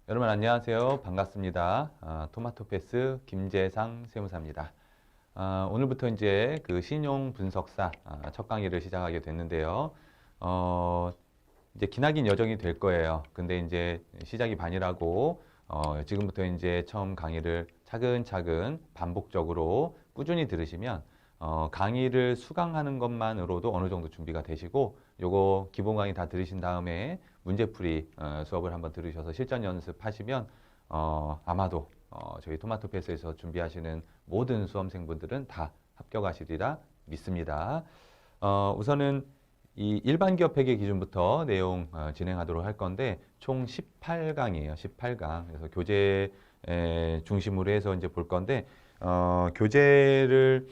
여러분 안녕하세요. 반갑습니다. 토마토패스 김재상 세무사입니다. 오늘부터 이제 그 신용 분석사 첫 강의를 시작하게 됐는데요. 이제 기나긴 여정이 될 거예요. 근데 이제 시작이 반이라고 지금부터 이제 처음 강의를 차근차근 반복적으로 꾸준히 들으시면 강의를 수강하는 것만으로도 어느 정도 준비가 되시고 요거 기본 강의 다 들으신 다음에 문제풀이 수업을 한번 들으셔서 실전 연습하시면 아마도 저희 토마토패스에서 준비하시는 모든 수험생분들은 다 합격하시리라 믿습니다. 우선은 이 일반 기업 회계 기준부터 내용 진행하도록 할 건데 총 18강이에요. 18강. 그래서 교재 중심으로 해서 이제 볼 건데 교재를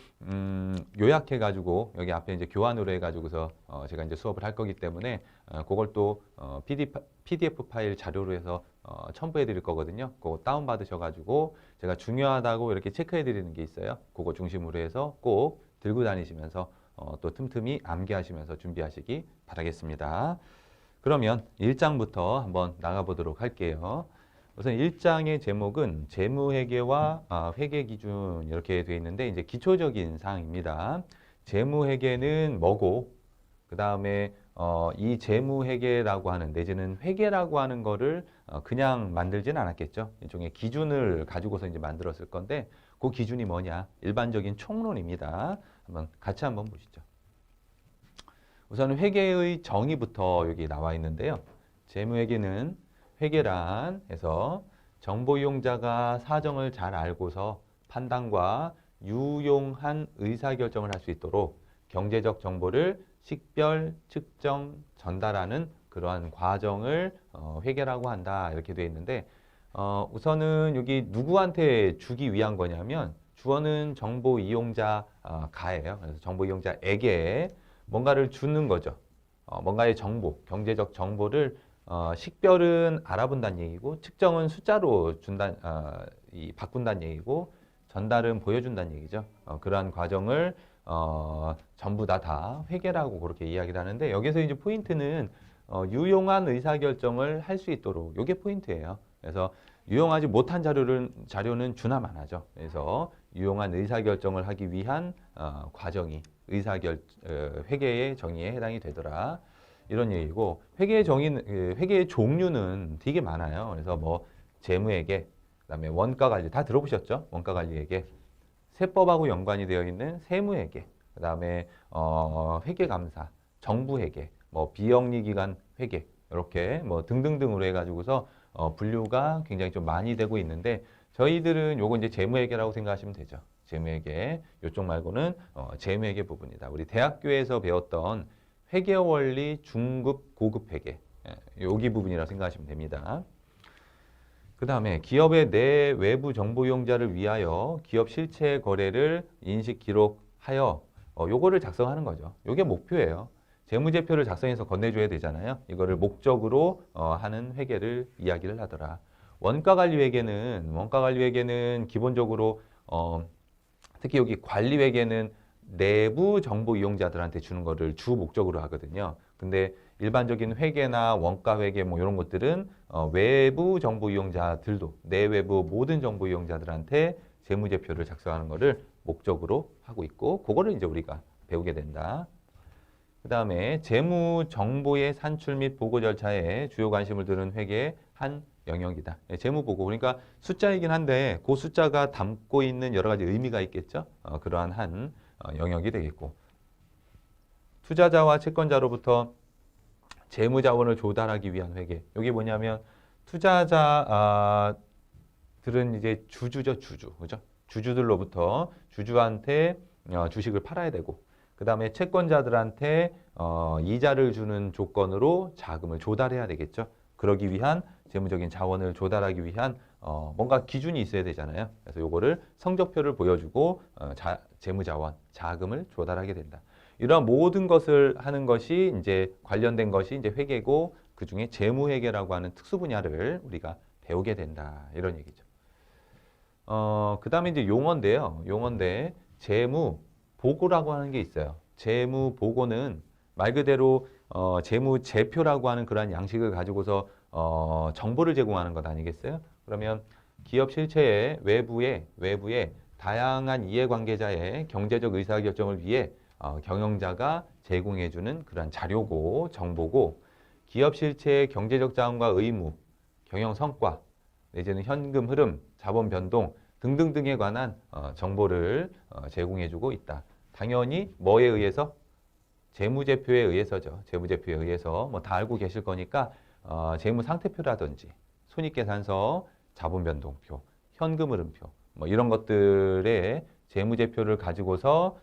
요약해 가지고 여기 앞에 이제 교환으로 해 가지고서 제가 이제 수업을 할 거기 때문에 그걸 또 PDF 파일 자료로 해서 첨부해 드릴 거거든요. 그거 다운 받으셔 가지고 제가 중요하다고 이렇게 체크해 드리는 게 있어요. 그거 중심으로 해서 꼭 들고 다니시면서 또 틈틈이 암기하시면서 준비하시기 바라겠습니다. 그러면 1장부터 한번 나가보도록 할게요. 우선 1장의 제목은 재무회계와 회계기준 이렇게 되어 있는데 이제 기초적인 사항입니다. 재무회계는 뭐고 그 다음에 이 재무회계라고 하는 내지는 회계라고 하는 거를 그냥 만들진 않았겠죠. 일종의 기준을 가지고서 이제 만들었을 건데 그 기준이 뭐냐? 일반적인 총론입니다. 같이 한번 보시죠. 우선 회계의 정의부터 여기 나와 있는데요. 재무회계는 회계란 해서 정보 이용자가 사정을 잘 알고서 판단과 유용한 의사결정을 할 수 있도록 경제적 정보를 식별, 측정, 전달하는 그러한 과정을 회계라고 한다 이렇게 되어 있는데 우선은 여기 누구한테 주기 위한 거냐면 주어는 정보 이용자 가예요. 그래서 정보 이용자에게 뭔가를 주는 거죠. 뭔가의 정보, 경제적 정보를 식별은 알아본다는 얘기고 측정은 숫자로 바꾼다는 얘기고 전달은 보여준다는 얘기죠. 그러한 과정을 전부 다 회계라고 그렇게 이야기를 하는데 여기서 이제 포인트는 유용한 의사결정을 할 수 있도록 이게 포인트예요. 그래서 유용하지 못한 자료는 주나마나죠. 그래서 유용한 의사결정을 하기 위한 과정이 회계의 정의에 해당이 되더라. 이런 얘기고 회계의 종류는 되게 많아요. 그래서 뭐 재무회계, 그다음에 원가관리 다 들어보셨죠? 원가관리회계, 세법하고 연관이 되어 있는 세무회계, 그다음에 회계감사, 정부회계, 뭐 비영리기관 회계 이렇게 뭐 등등등으로 해가지고서 분류가 굉장히 좀 많이 되고 있는데 저희들은 요거 이제 재무회계라고 생각하시면 되죠. 재무회계 요쪽 말고는 재무회계 부분이다. 우리 대학교에서 배웠던 회계원리 중급 고급 회계 여기 부분이라고 생각하시면 됩니다. 그 다음에 기업의 내외부 정보 이용자를 위하여 기업 실체 거래를 인식 기록하여 요거를 작성하는 거죠. 요게 목표예요. 재무제표를 작성해서 건네줘야 되잖아요. 이거를 목적으로 하는 회계를 이야기를 하더라. 원가관리회계는 기본적으로 특히 여기 관리회계는 내부 정보 이용자들한테 주는 거를 주 목적으로 하거든요. 근데 일반적인 회계나 원가회계 뭐 이런 것들은 외부 정보 이용자들도 내외부 모든 정보 이용자들한테 재무제표를 작성하는 거를 목적으로 하고 있고 그거를 이제 우리가 배우게 된다. 그 다음에 재무 정보의 산출 및 보고 절차에 주요 관심을 두는 회계의 한 영역이다. 재무 보고 그러니까 숫자이긴 한데 그 숫자가 담고 있는 여러 가지 의미가 있겠죠. 그러한 한 영역이 되겠고 투자자와 채권자로부터 재무자원을 조달하기 위한 회계. 이게 뭐냐면 투자자들은 이제 주주죠, 주주. 그죠? 주주들로부터 주주한테 주식을 팔아야 되고 그 다음에 채권자들한테 이자를 주는 조건으로 자금을 조달해야 되겠죠. 그러기 위한 재무적인 자원을 조달하기 위한 뭔가 기준이 있어야 되잖아요. 그래서 요거를 성적표를 보여주고 재무자원, 자금을 조달하게 된다. 이러한 모든 것을 하는 것이 이제 관련된 것이 이제 회계고 그 중에 재무회계라고 하는 특수 분야를 우리가 배우게 된다. 이런 얘기죠. 그 다음에 이제 용어인데요. 용어인데 재무 보고라고 하는 게 있어요. 재무 보고는 말 그대로 재무 제표라고 하는 그러한 양식을 가지고서 정보를 제공하는 것 아니겠어요? 그러면 기업 실체의 외부에 다양한 이해관계자의 경제적 의사결정을 위해 경영자가 제공해주는 그런 자료고 정보고 기업 실체의 경제적 자원과 의무, 경영 성과, 내지는 현금 흐름, 자본 변동 등등등에 관한 정보를 제공해주고 있다. 당연히 뭐에 의해서? 재무제표에 의해서죠. 재무제표에 의해서 뭐 다 알고 계실 거니까 재무상태표라든지 손익계산서, 자본변동표, 현금흐름표 뭐 이런 것들의 재무제표를 가지고서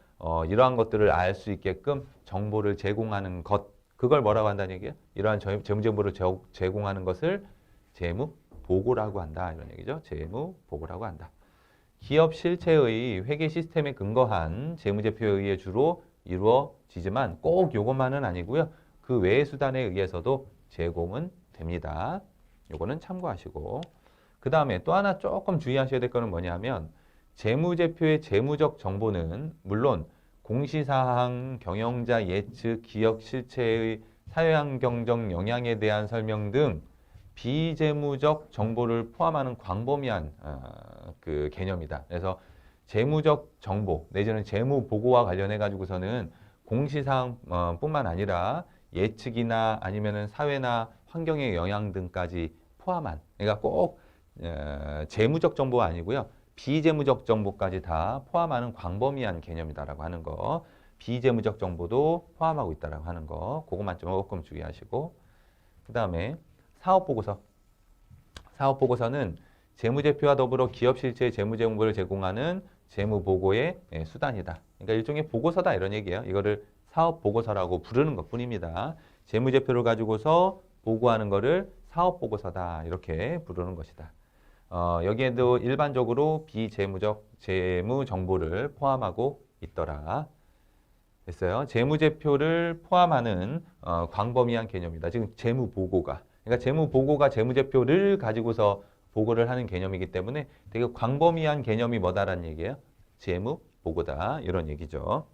이러한 것들을 알 수 있게끔 정보를 제공하는 것 그걸 뭐라고 한다는 얘기예요? 이러한 재무정보를 제공하는 것을 재무보고라고 한다 이런 얘기죠. 재무보고라고 한다. 기업 실체의 회계 시스템에 근거한 재무제표에 의해 주로 이루어지지만 꼭 요것만은 아니고요. 그 외의 수단에 의해서도 제공은 됩니다. 요거는 참고하시고 그 다음에 또 하나 조금 주의하셔야 될 거는 뭐냐면 재무제표의 재무적 정보는 물론 공시사항, 경영자 예측, 기업 실체의 사회환경적 영향에 대한 설명 등 비재무적 정보를 포함하는 광범위한 그 개념이다. 그래서 재무적 정보 내지는 재무 보고와 관련해 가지고서는 공시사항 뿐만 아니라 예측이나 아니면은 사회나 환경의 영향 등까지 포함한 그러니까 꼭 재무적 정보가 아니고요. 비재무적 정보까지 다 포함하는 광범위한 개념이다라고 하는 거. 비재무적 정보도 포함하고 있다라고 하는 거. 그것만 조금 주의하시고 그 다음에 사업보고서. 사업보고서는 재무제표와 더불어 기업 실체의 재무정보를 제공하는 재무보고의 수단이다. 그러니까 일종의 보고서다 이런 얘기예요. 이거를 사업보고서라고 부르는 것뿐입니다. 재무제표를 가지고서 보고하는 거를 사업보고서다 이렇게 부르는 것이다. 여기에도 일반적으로 비재무적 재무 정보를 포함하고 있더라. 됐어요. 재무제표를 포함하는 광범위한 개념이다. 지금 재무보고가. 그러니까 재무보고가 재무제표를 가지고서 보고를 하는 개념이기 때문에 되게 광범위한 개념이 뭐다라는 얘기예요. 재무보고다. 이런 얘기죠.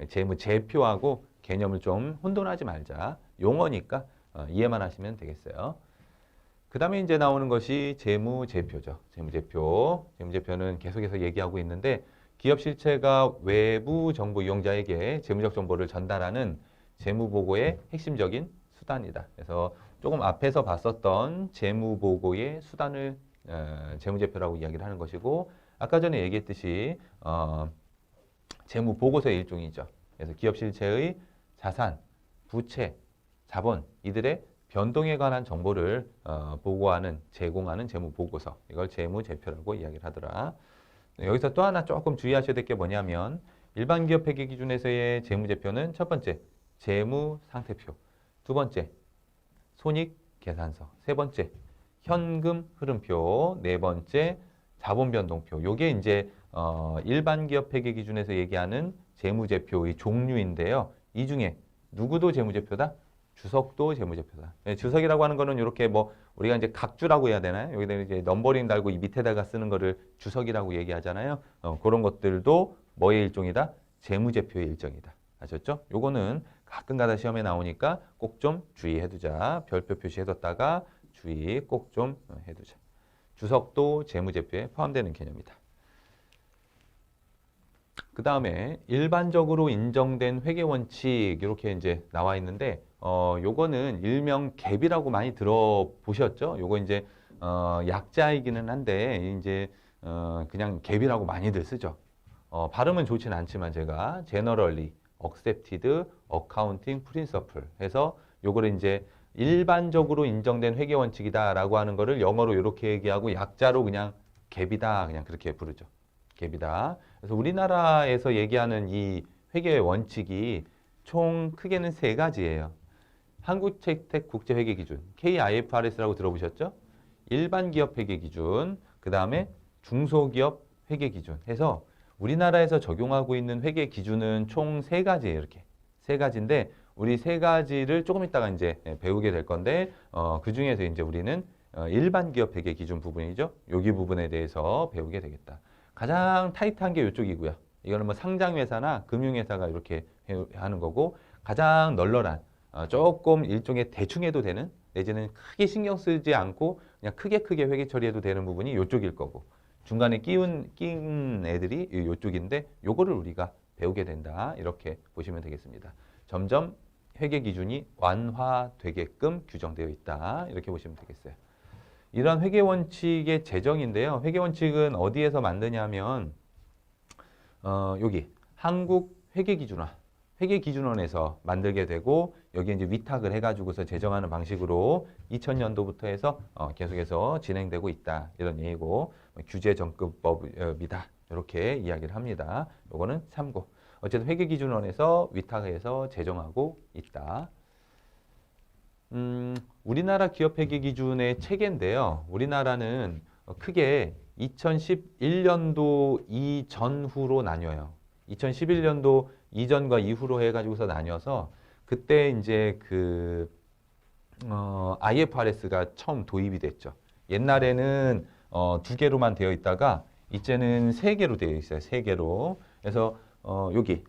재무제표하고 개념을 좀 혼돈하지 말자. 용어니까 이해만 하시면 되겠어요. 그 다음에 이제 나오는 것이 재무제표죠. 재무제표. 재무제표는 계속해서 얘기하고 있는데 기업 실체가 외부 정보 이용자에게 재무적 정보를 전달하는 재무보고의 핵심적인 수단이다. 그래서 조금 앞에서 봤었던 재무보고의 수단을 재무제표라고 이야기를 하는 것이고 아까 전에 얘기했듯이 재무보고서의 일종이죠. 그래서 기업 실체의 자산, 부채, 자본 이들의 변동에 관한 정보를 보고하는, 제공하는 재무보고서. 이걸 재무제표라고 이야기를 하더라. 여기서 또 하나 조금 주의하셔야 될 게 뭐냐면 일반 기업 회계 기준에서의 재무제표는 첫 번째, 재무상태표. 두 번째, 손익계산서. 세 번째, 현금 흐름표. 네 번째, 자본변동표. 요게 이제 일반 기업 회계 기준에서 얘기하는 재무제표의 종류인데요. 이 중에 누구도 재무제표다? 주석도 재무제표다. 주석이라고 하는 거는 이렇게 뭐 우리가 이제 각주라고 해야 되나요? 여기다 이제 넘버링 달고 이 밑에다가 쓰는 거를 주석이라고 얘기하잖아요. 그런 것들도 뭐의 일종이다? 재무제표의 일정이다. 아셨죠? 요거는 가끔가다 시험에 나오니까 꼭 좀 주의해두자. 별표 표시해뒀다가 주의 꼭 좀 해두자. 주석도 재무제표에 포함되는 개념이다. 그 다음에 일반적으로 인정된 회계원칙 이렇게 이제 나와 있는데 요거는 일명 갭이라고 많이 들어보셨죠? 요거 이제 약자이기는 한데 이제 그냥 갭이라고 많이들 쓰죠. 발음은 좋진 않지만 제가 generally accepted accounting principle 해서 요거를 이제 일반적으로 인정된 회계원칙이다라고 하는 거를 영어로 이렇게 얘기하고 약자로 그냥 갭이다 그냥 그렇게 부르죠. 갭이다. 그래서 우리나라에서 얘기하는 이 회계 원칙이 총 크게는 세 가지예요. 한국채택 국제회계기준, KIFRS라고 들어보셨죠? 일반 기업 회계기준, 그 다음에 중소기업 회계기준 해서 우리나라에서 적용하고 있는 회계 기준은 총 세 가지예요. 이렇게 세 가지인데 우리 세 가지를 조금 이따가 이제 배우게 될 건데 그 중에서 이제 우리는 일반 기업 회계 기준 부분이죠. 여기 부분에 대해서 배우게 되겠다. 가장 타이트한 게 이쪽이고요. 이거는 뭐 상장회사나 금융회사가 이렇게 하는 거고 가장 널널한 조금 일종의 대충 해도 되는 내지는 크게 신경 쓰지 않고 그냥 크게 회계 처리해도 되는 부분이 이쪽일 거고 중간에 끼운 애들이 이쪽인데 요거를 우리가 배우게 된다. 이렇게 보시면 되겠습니다. 점점 회계 기준이 완화되게끔 규정되어 있다. 이렇게 보시면 되겠어요. 이런 회계 원칙의 제정인데요. 회계 원칙은 어디에서 만드냐면 여기 한국 회계기준화 회계기준원에서 만들게 되고 여기 이제 위탁을 해가지고서 제정하는 방식으로 2000년도부터 해서 계속해서 진행되고 있다 이런 얘기고 규제정급법이다 이렇게 이야기를 합니다. 요거는 참고. 어쨌든 회계기준원에서 위탁해서 제정하고 있다. 우리나라 기업회계기준의 체계인데요. 우리나라는 크게 2011년도 이전후로 나뉘어요. 2011년도 이전과 이후로 해가지고서 나뉘어서 그때 이제 IFRS가 처음 도입이 됐죠. 옛날에는 2개로만 되어 있다가 이제는 3개로 되어 있어요. 3개로. 그래서 여기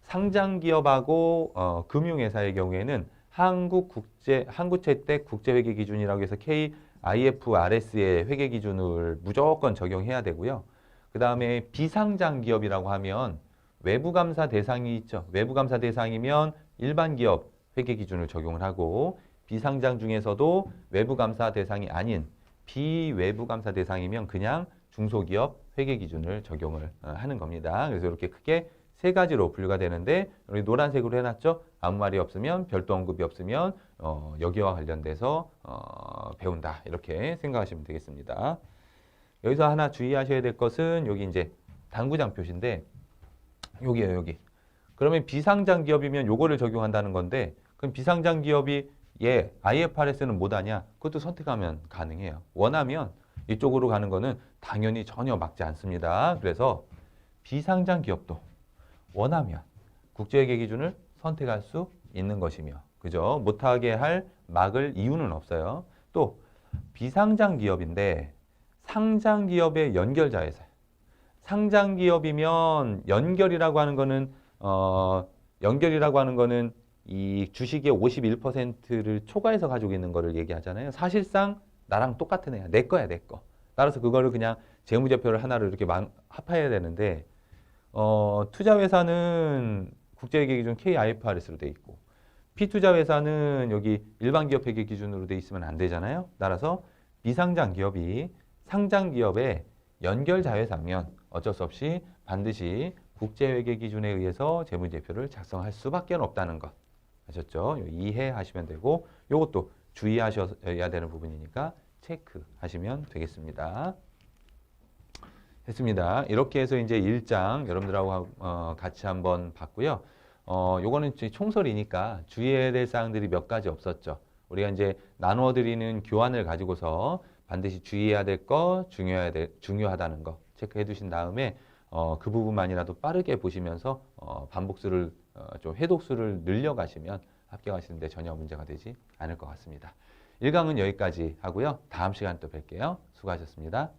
상장기업하고 금융회사의 경우에는 한국채택 국제회계기준이라고 해서 KIFRS의 회계기준을 무조건 적용해야 되고요. 그 다음에 비상장기업이라고 하면 외부감사 대상이 있죠. 외부감사 대상이면 일반 기업 회계기준을 적용을 하고 비상장 중에서도 외부감사 대상이 아닌 비외부감사 대상이면 그냥 중소기업 회계기준을 적용을 하는 겁니다. 그래서 이렇게 크게 3가지로 분류가 되는데 여기 노란색으로 해놨죠. 아무 말이 없으면 별도 언급이 없으면 여기와 관련돼서 배운다 이렇게 생각하시면 되겠습니다. 여기서 하나 주의하셔야 될 것은 여기 이제 당구장 표시인데 여기에요 여기. 그러면 비상장 기업이면 요거를 적용한다는 건데 그럼 비상장 기업이 IFRS는 못하냐? 그것도 선택하면 가능해요. 원하면 이쪽으로 가는 거는 당연히 전혀 막지 않습니다. 그래서 비상장 기업도 원하면 국제회계 기준을 선택할 수 있는 것이며 그죠? 못하게 할 막을 이유는 없어요. 또 비상장 기업인데 상장 기업의 연결자회사 상장 기업이면 연결이라고 하는 거는 이 주식의 51%를 초과해서 가지고 있는 거를 얘기하잖아요. 사실상 나랑 똑같은 애야. 내 거야, 내 거. 따라서 그거를 그냥 재무제표를 하나로 이렇게 합해야 되는데 투자회사는 국제회계기준 KIFRS로 돼 있고 피투자회사는 여기 일반기업회계 기준으로 돼 있으면 안 되잖아요. 따라서 비상장 기업이 상장 기업의 연결자회사면 어쩔 수 없이 반드시 국제회계 기준에 의해서 재무제표를 작성할 수밖에 없다는 것. 아셨죠? 이해하시면 되고 이것도 주의하셔야 되는 부분이니까 체크하시면 되겠습니다. 됐습니다. 이렇게 해서 이제 1장 여러분들하고 같이 한번 봤고요. 요거는 총설이니까 주의해야 될 사항들이 몇 가지 없었죠. 우리가 이제 나누어 드리는 교환을 가지고서 반드시 주의해야 될 거, 중요하다는 거 체크해 두신 다음에 그 부분만이라도 빠르게 보시면서 반복수를 좀 회독수를 늘려가시면 합격하시는데 전혀 문제가 되지 않을 것 같습니다. 1강은 여기까지 하고요. 다음 시간 또 뵐게요. 수고하셨습니다.